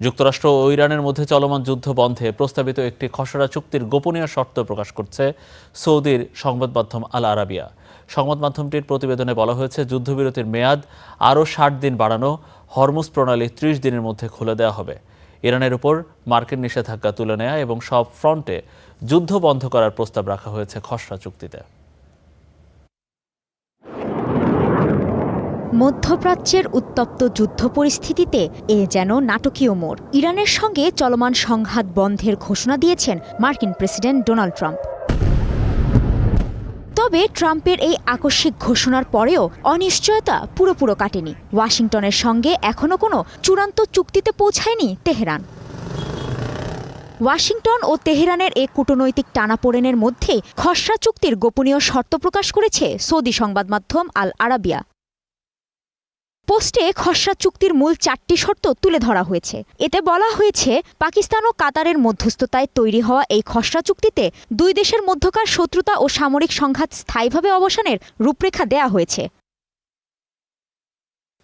যুক্তরাষ্ট্র ও ইরানের মধ্যে চলমান যুদ্ধ বন্ধে প্রস্তাবিত একটি খসড়া চুক্তির গোপনীয় শর্ত প্রকাশ করছে সৌদির সংবাদ মাধ্যম আল আরাবিয়া। সংবাদ মাধ্যমটির প্রতিবেদনে বলা হয়েছে, যুদ্ধবিরতির মেয়াদ আরও ৬০ দিন বাড়ানো, হরমুজ প্রণালী ৩০ দিনের মধ্যে খুলে দেওয়া হবে, ইরানের উপর মার্কিন নিষেধাজ্ঞা তুলে নেওয়া এবং সব ফ্রন্টে যুদ্ধ বন্ধ করার প্রস্তাব রাখা হয়েছে খসড়া চুক্তিতে। মধ্যপ্রাচ্যের উত্তপ্ত যুদ্ধ পরিস্থিতিতে এ যেন নাটকীয় মোড়। ইরানের সঙ্গে চলমান সংঘাত বন্ধের ঘোষণা দিয়েছেন মার্কিন প্রেসিডেন্ট ডোনাল্ড ট্রাম্প। তবে ট্রাম্পের এই আকস্মিক ঘোষণার পরেও অনিশ্চয়তা পুরোপুরো কাটেনি। ওয়াশিংটনের সঙ্গে এখনও কোনো চূড়ান্ত চুক্তিতে পৌঁছায়নি তেহরান। ওয়াশিংটন ও তেহরানের এই কূটনৈতিক টানাপোড়েনের মধ্যে খসড়া চুক্তির গোপনীয় শর্ত প্রকাশ করেছে সৌদি সংবাদ মাধ্যম আল আরাবিয়া। পোস্টে খসড়া চুক্তির মূল ৪টি শর্ত তুলে ধরা হয়েছে। এতে বলা হয়েছে, পাকিস্তান ও কাতারের মধ্যস্থতায় তৈরি হওয়া এই খসড়া চুক্তিতে দুই দেশের মধ্যকার শত্রুতা ও সামরিক সংঘাত স্থায়ীভাবে অবসানের রূপরেখা দেয়া হয়েছে।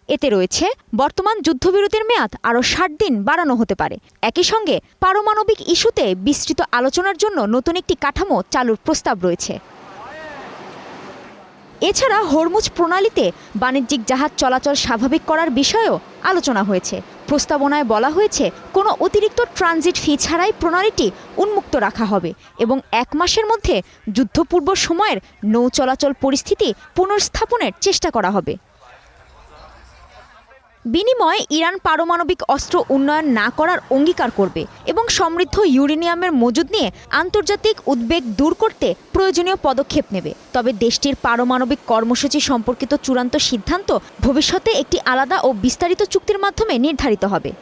এতে রয়েছে, বর্তমান যুদ্ধবিরতির মেয়াদ আরও ৬০ দিন বাড়ানো হতে পারে। একই সঙ্গে পারমাণবিক ইস্যুতে বিস্তৃত আলোচনার জন্য নতুন একটি কাঠামো চালুর প্রস্তাব রয়েছে। এছাড়া হরমুজ প্রণালীতে বাণিজ্যিক জাহাজ চলাচল স্বাভাবিক করার বিষয়েও আলোচনা হয়েছে। প্রস্তাবনায় বলা হয়েছে, কোনো অতিরিক্ত ট্রানজিট ফি ছাড়াই প্রণালীটি উন্মুক্ত রাখা হবে এবং ১ মাসের মধ্যে যুদ্ধপূর্ব সময়ের নৌ চলাচল পরিস্থিতি পুনর্স্থাপনের চেষ্টা করা হবে। বিনিময়ে ইরান পারমাণবিক অস্ত্র উন্নয়ন না করার অঙ্গীকার করবে এবং সমৃদ্ধ ইউরেনিয়ামের মজুদ নিয়ে আন্তর্জাতিক উদ্বেগ দূর করতে প্রয়োজনীয় পদক্ষেপ নেবে। তবে দেশটির পারমাণবিক কর্মসূচি সম্পর্কিত চূড়ান্ত সিদ্ধান্ত ভবিষ্যতে একটি আলাদা ও বিস্তারিত চুক্তির মাধ্যমে নির্ধারিত হবে।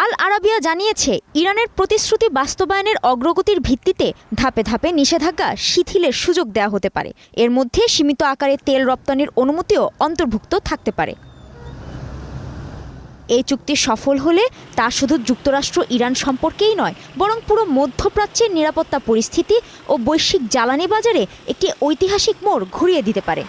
আল আরাবিয়া জানিয়েছে, ইরানের প্রতিশ্রুতি বাস্তবায়নের অগ্রগতির ভিত্তিতে ধাপে ধাপে নিষেধাজ্ঞা শিথিলের সুযোগ দেওয়া হতে পারে। এর মধ্যে সীমিত আকারে তেল রপ্তানির অনুমতিও অন্তর্ভুক্ত থাকতে পারে। এই চুক্তি সফল হলে তা শুধু যুক্তরাষ্ট্র ইরান সম্পর্কেই নয়, বরং পুরো মধ্যপ্রাচ্যের নিরাপত্তা পরিস্থিতি ও বৈশ্বিক জ্বালানি বাজারে একটি ঐতিহাসিক মোড় ঘুরিয়ে দিতে পারে।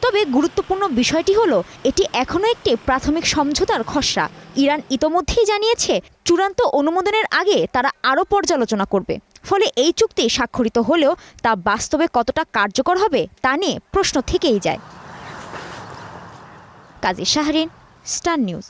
তবে গুরুত্বপূর্ণ বিষয়টি হলো, এটি এখনও একটি প্রাথমিক সমঝোতার খসড়া। ইরান ইতোমধ্যেই জানিয়েছে, চূড়ান্ত অনুমোদনের আগে তারা আরও পর্যালোচনা করবে। ফলে এই চুক্তি স্বাক্ষরিত হলেও তা বাস্তবে কতটা কার্যকর হবে তা নিয়ে প্রশ্ন থেকেই যায়। কাজী শাহরিন, স্টার নিউজ।